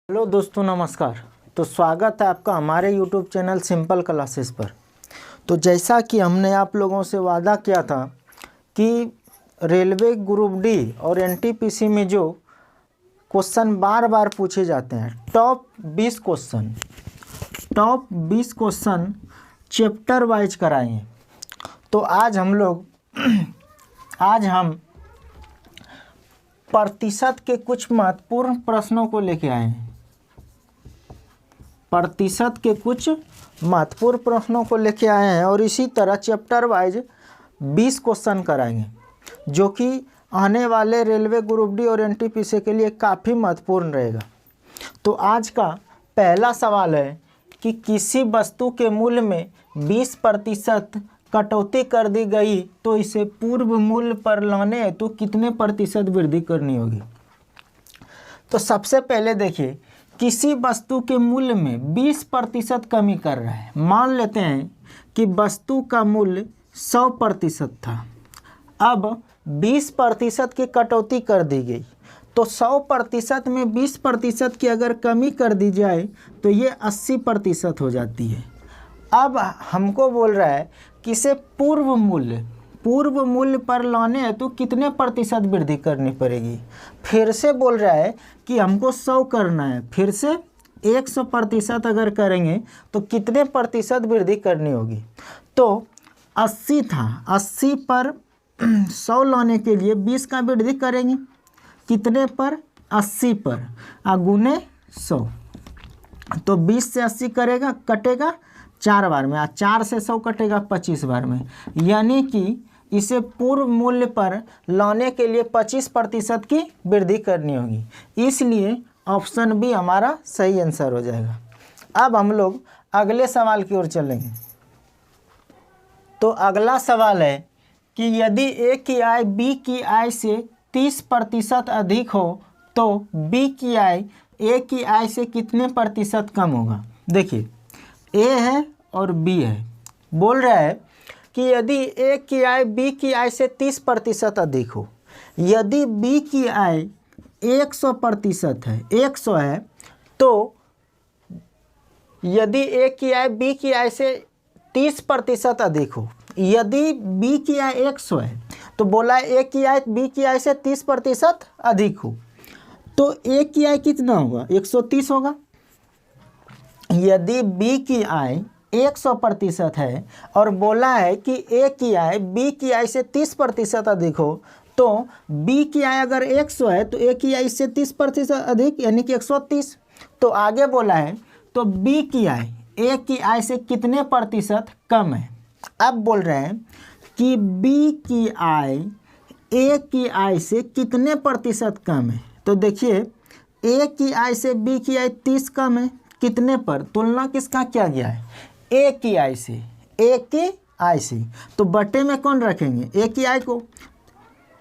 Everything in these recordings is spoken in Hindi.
हेलो दोस्तों, नमस्कार। तो स्वागत है आपका हमारे यूट्यूब चैनल सिंपल क्लासेस पर। तो जैसा कि हमने आप लोगों से वादा किया था कि रेलवे ग्रुप डी और एनटीपीसी में जो क्वेश्चन बार बार पूछे जाते हैं, टॉप 20 क्वेश्चन चैप्टर वाइज कराएंगे। तो आज हम प्रतिशत के कुछ महत्वपूर्ण प्रश्नों को लेके आए हैं। प्रतिशत के कुछ महत्वपूर्ण प्रश्नों को लेके आए हैं और इसी तरह चैप्टर वाइज 20 क्वेश्चन कराएंगे, जो कि आने वाले रेलवे ग्रुप डी और एनटीपीसी के लिए काफ़ी महत्वपूर्ण रहेगा। तो आज का पहला सवाल है कि किसी वस्तु के मूल्य में 20% कटौती कर दी गई तो इसे पूर्व मूल्य पर लाने हेतु कितने प्रतिशत वृद्धि करनी होगी। तो सबसे पहले देखिए, किसी वस्तु के मूल्य में 20% कमी कर रहा है। मान लेते हैं कि वस्तु का मूल्य 100% था, अब 20% की कटौती कर दी गई, तो 100% में 20% की अगर कमी कर दी जाए तो ये 80% हो जाती है। अब हमको बोल रहा है कि इसे पूर्व मूल्य पर लाने हैं तो कितने प्रतिशत वृद्धि करनी पड़ेगी। फिर से बोल रहा है कि हमको 100 करना है, फिर से 100% अगर करेंगे तो कितने प्रतिशत वृद्धि करनी होगी। तो 80 था, 80 पर 100 लाने के लिए 20 का वृद्धि करेंगे, कितने पर, 80 पर, गुने 100। तो 20 से 80 कटेगा 4 बार में, 4 से 100 कटेगा 25 बार में, यानी कि इसे पूर्व मूल्य पर लाने के लिए 25% की वृद्धि करनी होगी। इसलिए ऑप्शन बी हमारा सही आंसर हो जाएगा। अब हम लोग अगले सवाल की ओर चलेंगे। तो अगला सवाल है कि यदि ए की आय बी की आय से 30% अधिक हो तो बी की आय ए की आय से कितने प्रतिशत कम होगा। देखिए, ए है और बी है। बोल रहा है कि यदि ए की आय बी की आय से 30% अधिक हो, यदि बी की आय 100% है, 100 है, तो यदि ए की आय बी की आय से 30% अधिक हो, यदि बी की आय 100 है तो बोला ए की आय बी की आय से 30% अधिक हो, तो ए की आय कितना होगा, 130 होगा। यदि बी की आय 100% है और बोला है कि ए की आय बी की आय से 30% अधिक हो, तो बी की आय अगर 100 है तो ए की आय से 30% अधिक यानी कि 130। तो आगे बोला है तो बी की आय ए की आय से कितने प्रतिशत कम है। अब बोल रहे हैं कि बी की आय ए की आय से कितने प्रतिशत कम है। तो देखिए, ए की आय से बी की आय 30 कम है, कितने पर, तुलना किसका किया गया है, ए की आय से, ए की आय से। तो बटे में कौन रखेंगे, ए की आय को।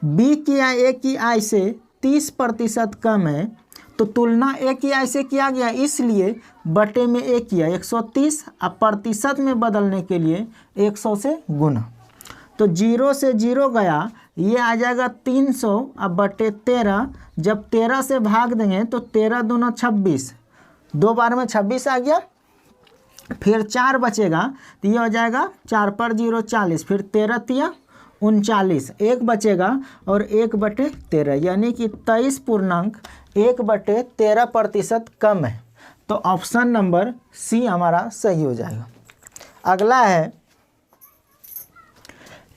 बी की आय ए की आय से 30% कम है, तो तुलना ए की आय से किया गया, इसलिए बटे में ए किया 130। अब प्रतिशत में बदलने के लिए 100 से गुना, तो 0 से 0 गया, ये आ जाएगा 300। अब बटे 13, जब 13 से भाग देंगे तो 13 दूना 26, 2 बार में 26 आ गया, फिर 4 बचेगा तो ये हो जाएगा 4 पर 0 40, फिर 13 तिया 39, 1 बचेगा और 1/13 यानी कि 23.1/13% कम है। तो ऑप्शन नंबर सी हमारा सही हो जाएगा। अगला है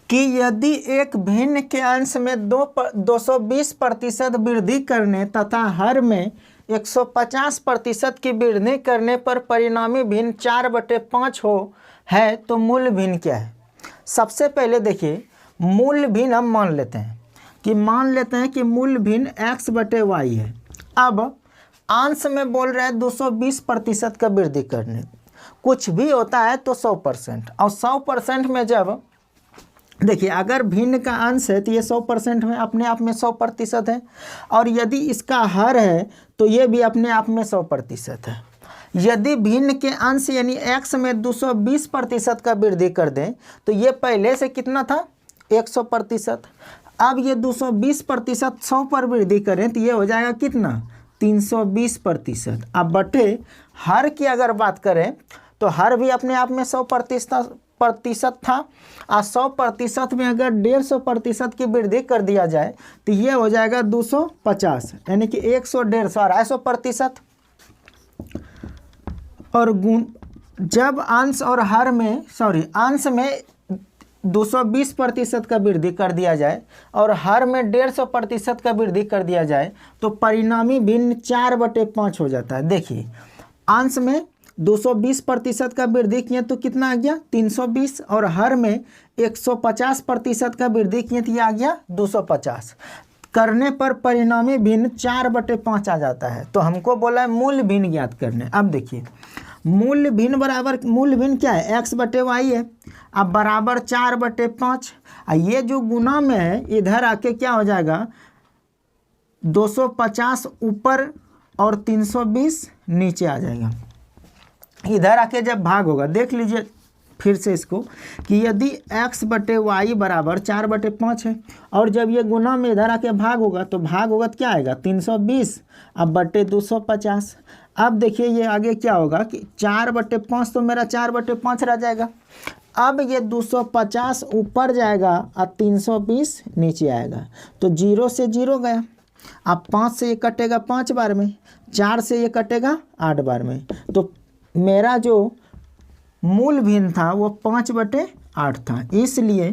कि यदि एक भिन्न के अंश में 220% वृद्धि करने तथा हर में 150% की वृद्धि करने पर परिणामी भिन्न 4/5 हो है तो मूल भिन्न क्या है। सबसे पहले देखिए, मूल भिन्न हम मान लेते हैं कि मूल भिन्न x/y है। अब अंश में बोल रहे हैं 220% का वृद्धि करने, कुछ भी होता है तो 100%, और 100% में जब देखिए अगर भिन्न का अंश है तो ये 100% में अपने आप में 100% है, और यदि इसका हर है तो ये भी अपने आप में 100% है। यदि भिन्न के अंश यानी x में 220% का वृद्धि कर दें तो ये पहले से कितना था, 100%। अब ये 220% 100 पर वृद्धि करें तो ये हो जाएगा कितना, 320%। अब बटे हर की अगर बात करें तो हर भी अपने आप में 100% था, और 100% में अगर 150% की वृद्धि कर दिया जाए तो ये हो जाएगा 250, यानी कि 100, 150 और 250%। और गुण जब अंश और हर में अंश में 220% का वृद्धि कर दिया जाए और हर में 150% का वृद्धि कर दिया जाए तो परिणामी भिन्न 4/5 हो जाता है। देखिए अंश में 220% का वृद्धि किए तो कितना आ गया 320, और हर में 150% का वृद्धि किए तो ये आ गया 250। करने पर परिणामी भिन्न 4/5 आ जाता है। तो हमको बोला है मूल भिन्न ज्ञात करने। अब देखिए मूल भिन्न बराबर, मूल भिन्न क्या है x/y है, अब बराबर 4/5। ये जो गुना में है इधर आके क्या हो जाएगा 250 ऊपर और 320 नीचे आ जाएगा। इधर आके जब भाग होगा, देख लीजिए फिर से इसको कि यदि x/y बराबर 4/5 है और जब ये गुना में इधर आके भाग होगा तो भाग होगा तो क्या आएगा 320 अब बटे 250। अब देखिए ये आगे क्या होगा कि 4/5 तो मेरा 4/5 रह जाएगा। अब ये 250 ऊपर जाएगा और 320 नीचे आएगा, तो 0 से 0 गया। अब 5 से ये कटेगा 5 बार में, 4 से ये कटेगा 8 बार में, तो मेरा जो मूल भिन्न था वो 5/8 था, इसलिए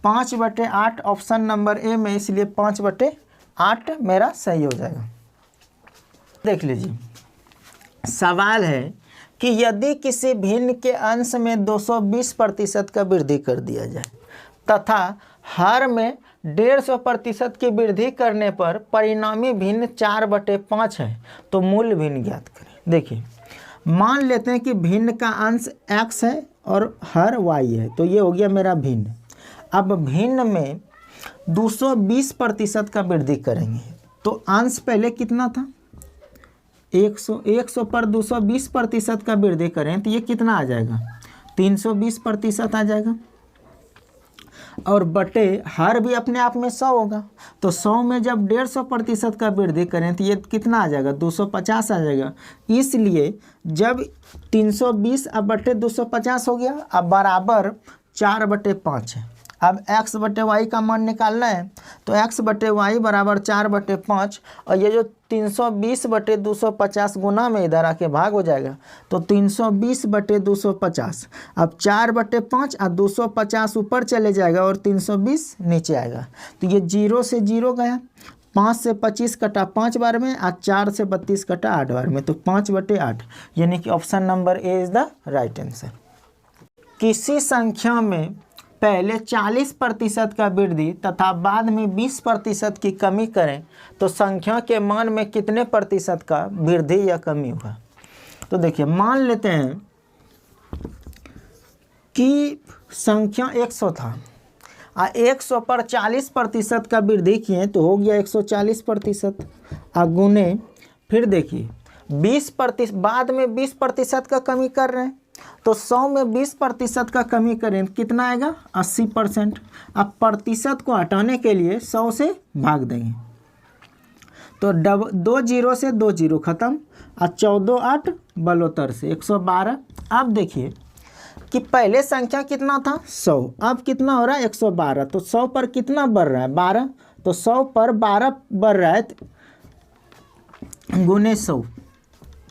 5/8 ऑप्शन नंबर ए में, इसलिए 5/8 मेरा सही हो जाएगा। देख लीजिए सवाल है कि यदि किसी भिन्न के अंश में 220% का वृद्धि कर दिया जाए तथा हर में 150% की वृद्धि करने पर परिणामी भिन्न 4/5 है तो मूल भिन्न ज्ञात करें। देखिए मान लेते हैं कि भिन्न का अंश x है और हर y है, तो ये हो गया मेरा भिन्न। अब भिन्न में 220% का वृद्धि करेंगे तो अंश पहले कितना था 100 पर 220% का वृद्धि करें तो ये कितना आ जाएगा 320% आ जाएगा, और बटे हर भी अपने आप में 100 होगा, तो 100 में जब 150% का वृद्धि करें तो ये कितना आ जाएगा 250 आ जाएगा। इसलिए जब 320 अब बटे 250 हो गया, अब बराबर 4/5 है। अब x/y का मान निकालना है तो x/y बराबर 4/5, और ये जो 320/250 गुना में इधर आके भाग हो जाएगा तो 320/250। अब 4/5 और 250 ऊपर चले जाएगा और 320 नीचे आएगा, तो ये 0 से 0 गया, 5 से 25 कटा 5 बार में, और 4 से 32 कटा 8 बार में, तो 5/8, यानी कि option number A is the right answer. किसी संख्या में पहले 40% का वृद्धि तथा बाद में 20% की कमी करें तो संख्या के मान में कितने प्रतिशत का वृद्धि या कमी होगा। तो देखिए मान लेते हैं कि संख्या 100 था और 100 पर 40% का वृद्धि किए तो हो गया 140%, गुने फिर देखिए 20% बाद में 20% का कमी कर रहे हैं तो 100 में 20% का कमी करें कितना आएगा 80%। अब प्रतिशत को हटाने के लिए 100 से भाग देंगे तो 2 0 से 2 0 खत्म, और 14 8 बलोतर से 112। अब देखिए कि पहले संख्या कितना था 100, अब कितना हो रहा है 112, तो 100 पर कितना बढ़ रहा है 12, तो 100 पर 12 बढ़ रहा है गुने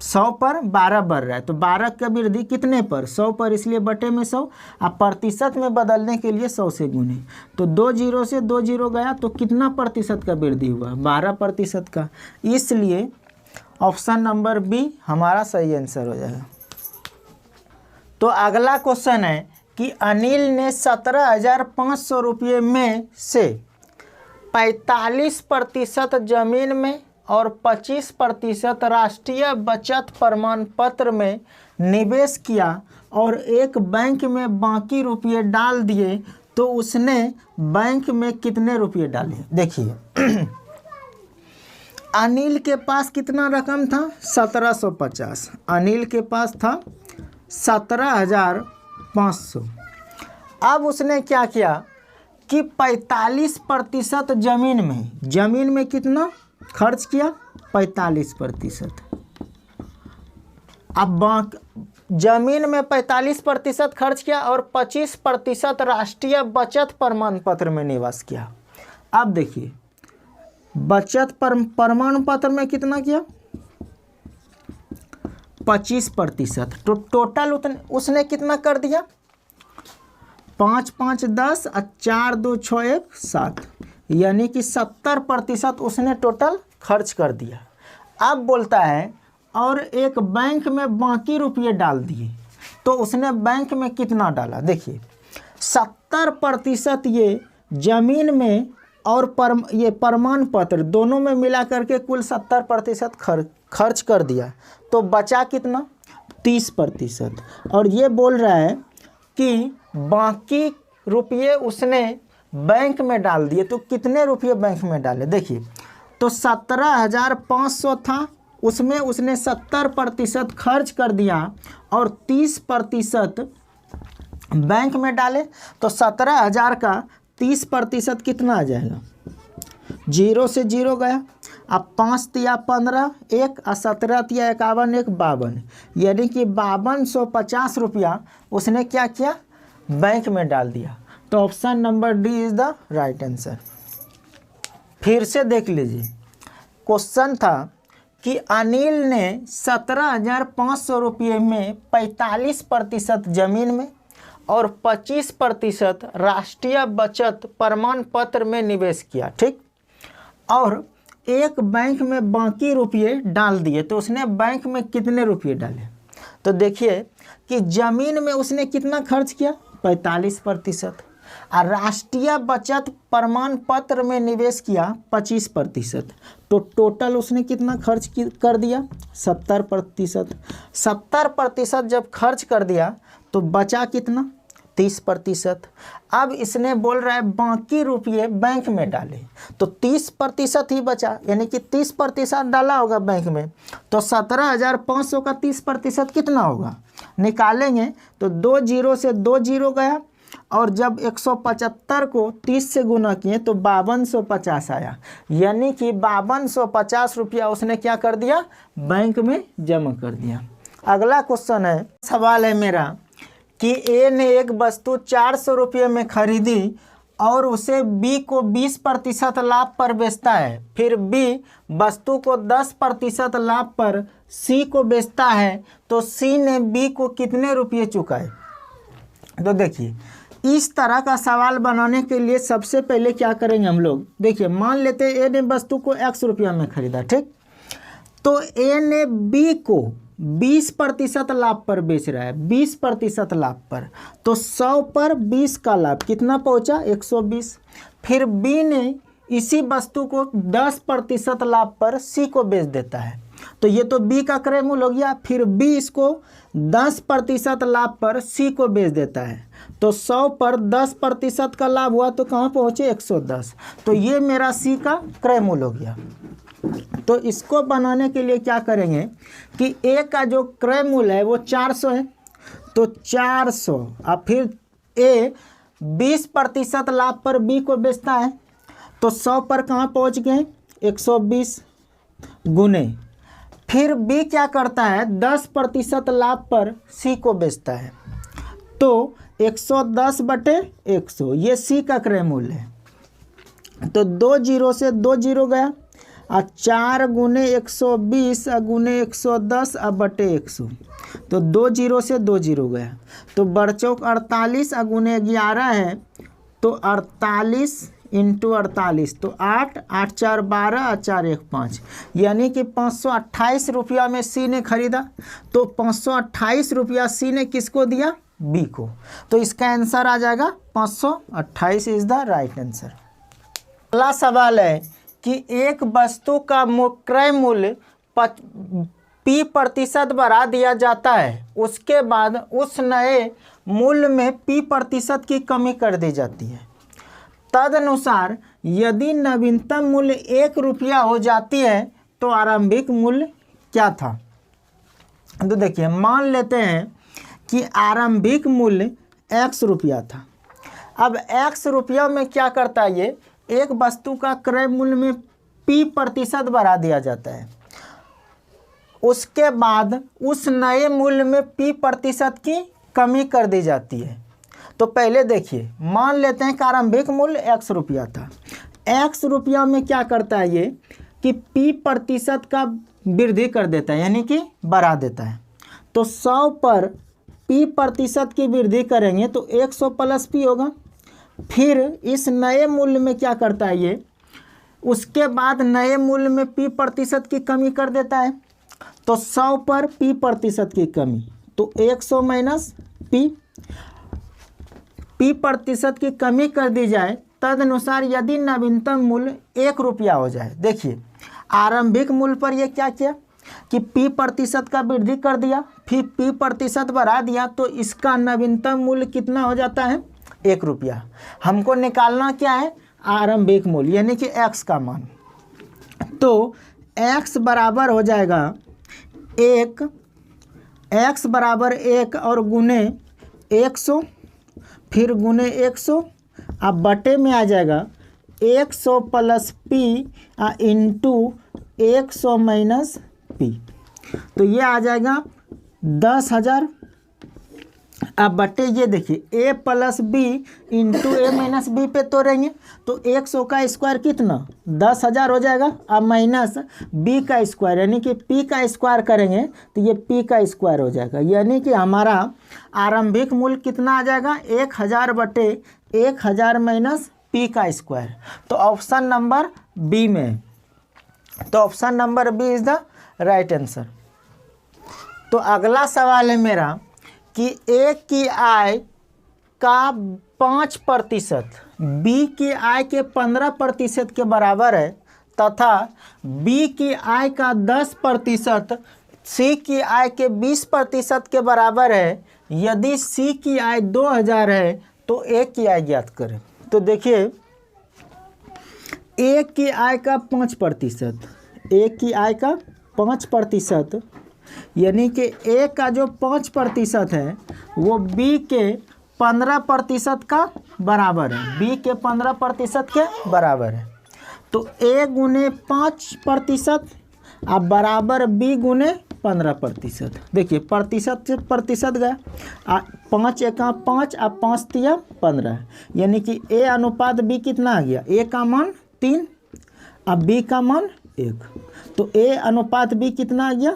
100 पर 12 बढ़ रहा है, तो 12 का वृद्धि कितने पर 100 पर, इसलिए बटे में 100। अब प्रतिशत में बदलने के लिए 100 से गुने, तो 2 0 से 2 0 गया तो कितना प्रतिशत का वृद्धि हुआ 12% का, इसलिए ऑप्शन नंबर बी हमारा सही आंसर हो जाएगा। तो अगला क्वेश्चन है कि अनिल ने 17,500 रुपये में से 45% जमीन में और 25% राष्ट्रीय बचत प्रमाण पत्र में निवेश किया और एक बैंक में बाकी रुपये डाल दिए, तो उसने बैंक में कितने रुपये डाले। देखिए अनिल के पास कितना रकम था 1750, अनिल के पास था 17,500। अब उसने क्या किया कि 45% जमीन में कितना खर्च किया 45%। अब जमीन में 45% खर्च किया और 25% राष्ट्रीय बचत प्रमाण पत्र में निवेश किया। अब देखिए बचत प्रमाण पत्र में कितना किया, 25%। तो टोटल उसने कितना कर दिया, 5 5 10 और 4 2 6 1 7, यानी कि 70% उसने टोटल खर्च कर दिया। अब बोलता है और एक बैंक में बाकी रुपये डाल दिए, तो उसने बैंक में कितना डाला, देखिए 70% ये जमीन में और ये प्रमाण पत्र दोनों में मिला करके कुल 70% खर्च कर दिया, तो बचा कितना, 30%। और ये बोल रहा है कि बाकी रुपये उसने बैंक में डाल दिए, तो कितने रुपये बैंक में डाले, देखिए तो 17,500 था, उसमें उसने 70% खर्च कर दिया और 30% बैंक में डाले, तो 17,000 का 30% कितना आ जाएगा, 0 से 0 गया। अब 5 तिया 15 1 और 17 तिया 51 1 52, यानी कि 5250 रुपया उसने क्या किया, बैंक में डाल दिया। तो option number D is the right answer. फिर से देख लीजिए, क्वेश्चन था कि अनिल ने 17,500 रुपये में 45% जमीन में और 25% राष्ट्रीय बचत प्रमाण पत्र में निवेश किया, ठीक, और एक बैंक में बाकी रुपये डाल दिए, तो उसने बैंक में कितने रुपये डाले, तो देखिए कि जमीन में उसने कितना खर्च किया, 45%, और राष्ट्रीय बचत प्रमाण पत्र में निवेश किया 25%, तो टोटल उसने कितना खर्च कर दिया, 70%। 70% जब खर्च कर दिया तो बचा कितना, 30%। अब इसने बोल रहा है बाकी रुपये बैंक में डाले, तो 30% ही बचा, यानी कि 30% डाला होगा बैंक में, तो 17,500 का 30% कितना होगा, निकालेंगे तो 2 0 से 2 0 गया, और जब 175 को 30 से गुना किए तो 5250 आया, यानी कि 5250 रुपया उसने क्या कर दिया, बैंक में जमा कर दिया। अगला क्वेश्चन है, सवाल है मेरा कि ए ने एक वस्तु 400 रुपये में खरीदी और उसे बी को 20% लाभ पर बेचता है, फिर बी वस्तु को 10% लाभ पर सी को बेचता है, तो सी ने बी को कितने रुपये चुकाए। तो देखिए इस तरह का सवाल बनाने के लिए सबसे पहले क्या करेंगे हम लोग, देखिए मान लेते हैं ए ने वस्तु को x रुपया में खरीदा, ठीक, तो ए ने बी को 20% लाभ पर बेच रहा है, 20% लाभ पर, तो 100 पर 20 का लाभ कितना पहुंचा, 120। फिर बी ने इसी वस्तु को 10% लाभ पर सी को बेच देता है, तो ये तो बी का क्रय मूल्य हो गया। फिर बी इसको 10% लाभ पर सी को बेच देता है, तो 100 पर 10% का लाभ हुआ तो कहाँ पहुँचे, 110, तो ये मेरा सी का क्रय मूल्य हो गया। तो इसको बनाने के लिए क्या करेंगे कि ए का जो क्रय मूल्य है वो 400 है, तो 400, और फिर ए 20% लाभ पर बी को बेचता है, तो 100 पर कहाँ पहुँच गए, 120 गुने, फिर बी क्या करता है 10% लाभ पर सी को बेचता है, तो 110 बटे 100, ये सी का क्रय मूल्य है। तो 2 0 से 2 0 गया, और 4 गुने 120 गुने 110 बटे 100, तो 2 0 से 2 0 गया, तो बड़चौक 48 गुने 11 है, तो 48 इंटू 48, तो 8 8 4 12 और 4 1 5, यानी कि 528 रुपया में सी ने खरीदा, तो 528 रुपया सी ने किसको दिया, बी को, तो इसका आंसर आ जाएगा 528 इज द राइट आंसर। अगला सवाल है कि एक वस्तु का क्रय मूल्य P% बढ़ा दिया जाता है, उसके बाद उस नए मूल्य में P% की कमी कर दी जाती है। तदनुसार यदि नवीनतम मूल्य 1 रुपया हो जाती है तो आरंभिक मूल्य क्या था। तो देखिए मान लेते हैं कि आरंभिक मूल्य x रुपया था। अब x रुपया में क्या करता है, ये एक वस्तु का क्रय मूल्य में P% बढ़ा दिया जाता है, उसके बाद उस नए मूल्य में P% की कमी कर दी जाती है। तो पहले देखिए, मान लेते हैं कि आरंभिक मूल्य X रुपया था। X रुपया में क्या करता है ये कि P% का वृद्धि कर देता है, यानी कि बढ़ा देता है। तो 100 पर P% की वृद्धि करेंगे तो 100 प्लस P होगा। फिर इस नए मूल्य में क्या करता है ये, उसके बाद नए मूल्य में P% की कमी कर देता है। तो 100 पर P% की कमी, तो 100 माइनस P% की कमी कर दी जाए, तदनुसार यदि नवीनतम मूल्य 1 रुपया हो जाए। देखिए, आरंभिक मूल्य पर यह क्या किया कि P% का वृद्धि कर दिया, फिर P% बढ़ा दिया, तो इसका नवीनतम मूल्य कितना हो जाता है, 1 रुपया। हमको निकालना क्या है, आरंभिक मूल्य, यानी कि X का मान। तो X बराबर हो जाएगा 1, X बराबर 1 और गुने 100, फिर गुने 100, अब बटे में आ जाएगा 100 plus P into 100 minus P। तो ये आ जाएगा 10,000। अब बटे ये देखिए A plus B into A minus B पे तोड़ेंगे तो 100 का स्क्वायर कितना, 10,000 हो जाएगा। अब माइनस B का स्क्वायर यानी कि P का स्क्वायर करेंगे तो ये P का स्क्वायर हो जाएगा, यानी कि हमारा आरंभिक मूल्य कितना आ जाएगा, 1000 बटे 1000 माइनस P का स्क्वायर। तो ऑप्शन नंबर बी में, तो option number B is the right answer. तो अगला सवाल है मेरा कि A की आय का 5% B की आय के 15% के बराबर है तथा B की आय का 10% C की आय के 20% के बराबर है। यदि C की आय 2000 है तो A की आय ज्ञात करें। तो देखिए, A की आय का 5%, A की आय का 5%, यानी कि A का जो 5% है वो B के 15% का बराबर है, B के 15% के बराबर है। तो A गुने 5% अब बराबर B गुने 15%। देखिए प्रतिशत से प्रतिशत गया, 5 एका 5 अब 5 तिया 15, यानी कि A अनुपात B कितना आ गया, A का मान 3 अब B का मान 1। तो A अनुपात B कितना आ गया,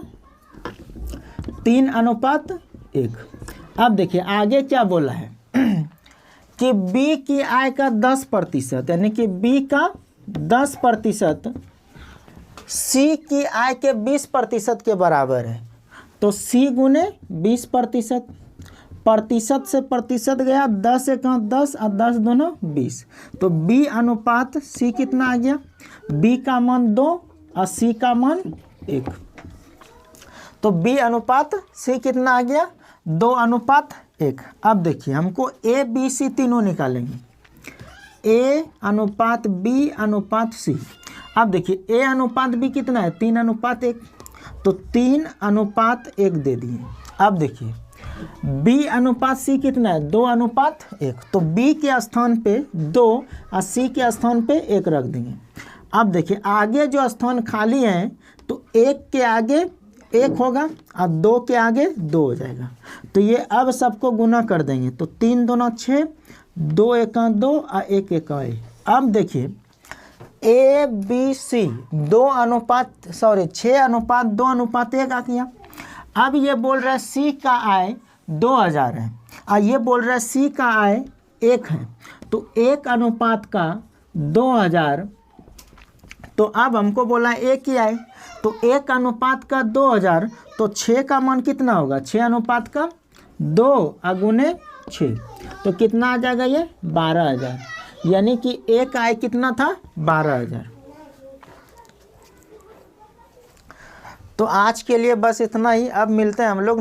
3:1। अब देखिए आगे क्या बोला है कि B की आय का 10%, यानी कि B का 10% C की आय के 20% के बराबर है। तो C गुने 20%, प्रतिशत से प्रतिशत गया, 10 एका 10 और 10 दूना 20। तो B अनुपात C कितना आ गया, B का मान 2 और C का मान 1। तो B अनुपात C कितना आ गया, 2:1। अब देखिए हमको A B C तीनों निकालेंगे, A अनुपात B अनुपात C। अब देखिए A अनुपात B कितना है, 3:1, तो 3:1 दे दिए। अब देखिए B अनुपात C कितना है, 2:1, तो B के स्थान पे 2 और C के स्थान पे 1 रख देंगे। अब देखिए आगे जो स्थान खाली है तो 1 के आगे 1 होगा और 2 के आगे 2 हो जाएगा। तो ये अब सबको गुना कर देंगे, तो 3 दूना 6, 2 एका 2 और 1 एका 1। अब देखिए A B C 6:2:1 आ गया। अब ये बोल रहा है C का आय 2000 है और ये बोल रहा है C का आय 1 है, तो 1:2000। तो अब हमको बोला A की आय, तो 1:2000, तो 6 का मान कितना होगा, 6:2 गुने 6, तो कितना आ जाएगा ये 12000, यानी कि A का आय कितना था 12000। तो आज के लिए बस इतना ही, अब मिलते हैं हम लोग